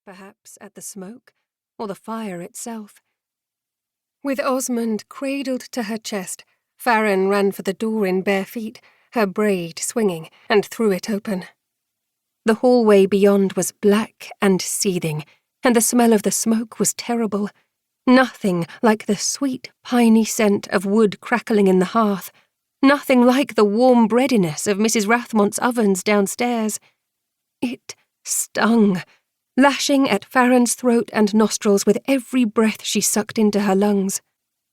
perhaps at the smoke, or the fire itself. With Osmond cradled to her chest, Farrin ran for the door in bare feet, her braid swinging, and threw it open. The hallway beyond was black and seething, and the smell of the smoke was terrible. Nothing like the sweet, piney scent of wood crackling in the hearth. Nothing like the warm breadiness of Mrs. Rathmont's ovens downstairs. It stung, lashing at Farrin's throat and nostrils with every breath she sucked into her lungs.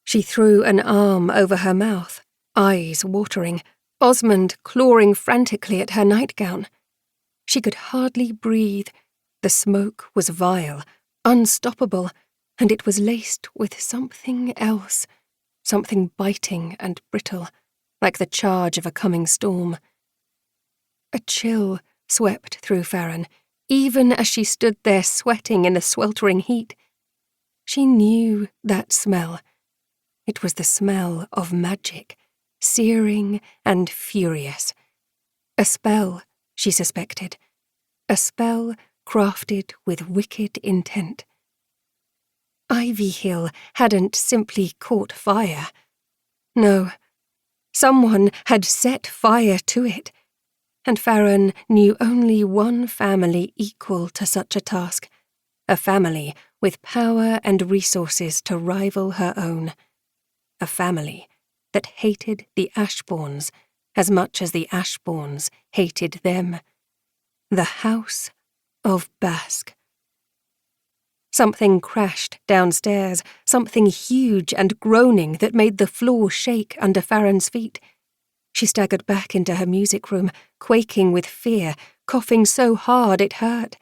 She threw an arm over her mouth, eyes watering, Osmond clawing frantically at her nightgown. She could hardly breathe. The smoke was vile, unstoppable, and it was laced with something else, something biting and brittle, like the charge of a coming storm. A chill swept through Farrin, even as she stood there sweating in the sweltering heat. She knew that smell. It was the smell of magic, searing and furious. A spell, she suspected. A spell crafted with wicked intent. Ivy Hill hadn't simply caught fire. No, someone had set fire to it, and Farrin knew only one family equal to such a task, a family with power and resources to rival her own, a family that hated the Ashbournes as much as the Ashbournes hated them, the House of Bask. Something crashed downstairs, something huge and groaning that made the floor shake under Farrin's feet. She staggered back into her music room, quaking with fear, coughing so hard it hurt.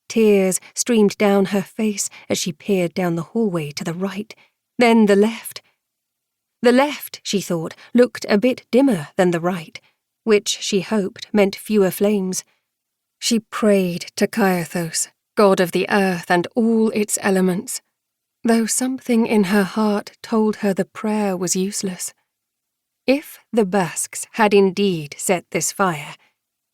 Tears streamed down her face as she peered down the hallway to the right, then the left. The left, she thought, looked a bit dimmer than the right, which she hoped meant fewer flames. She prayed to Caiathos, god of the earth and all its elements, though something in her heart told her the prayer was useless. If the Basks had indeed set this fire,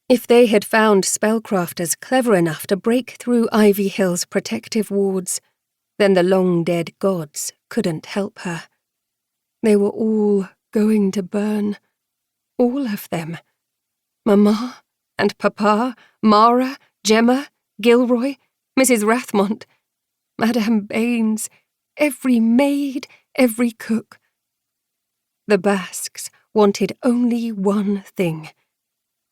if they had found spellcrafters clever enough to break through Ivy Hill's protective wards, then the long-dead gods couldn't help her. They were all going to burn. All of them. Mamma and Papa, Mara, Gemma, Gilroy, Mrs. Rathmont, Madame Baines, every maid, every cook. The Basks wanted only one thing.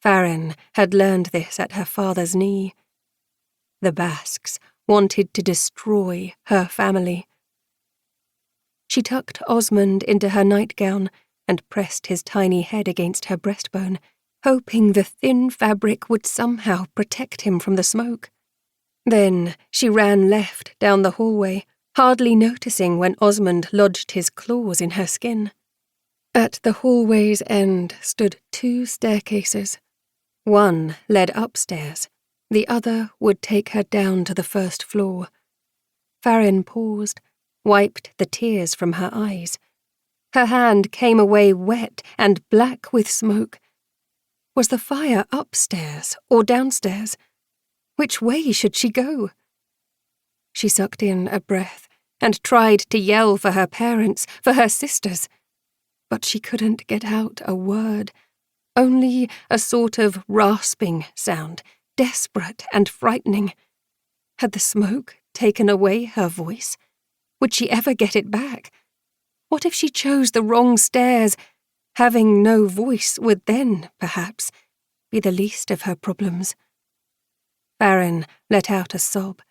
Farrin had learned this at her father's knee. The Basks wanted to destroy her family. She tucked Osmond into her nightgown and pressed his tiny head against her breastbone, hoping the thin fabric would somehow protect him from the smoke. Then she ran left down the hallway, hardly noticing when Osmond lodged his claws in her skin. At the hallway's end stood 2 staircases. One led upstairs, the other would take her down to the first floor. Farrin paused, wiped the tears from her eyes. Her hand came away wet and black with smoke. Was the fire upstairs or downstairs? Which way should she go? She sucked in a breath and tried to yell for her parents, for her sisters. But she couldn't get out a word, only a sort of rasping sound, desperate and frightening. Had the smoke taken away her voice? Would she ever get it back? What if she chose the wrong stairs? Having no voice would then, perhaps, be the least of her problems. Farrin let out a sob.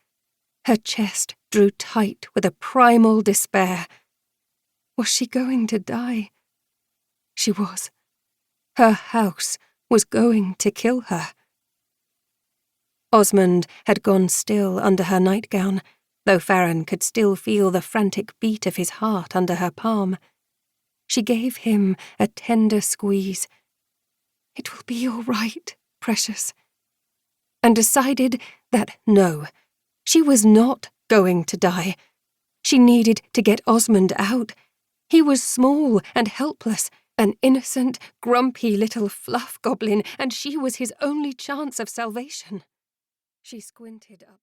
Her chest drew tight with a primal despair. Was she going to die? She was. Her house was going to kill her. Osmond had gone still under her nightgown, though Farrin could still feel the frantic beat of his heart under her palm. She gave him a tender squeeze. "It will be all right, precious," and decided that no, she was not going to die. She needed to get Osmond out. He was small and helpless, an innocent, grumpy little fluff goblin, and she was his only chance of salvation. She squinted up.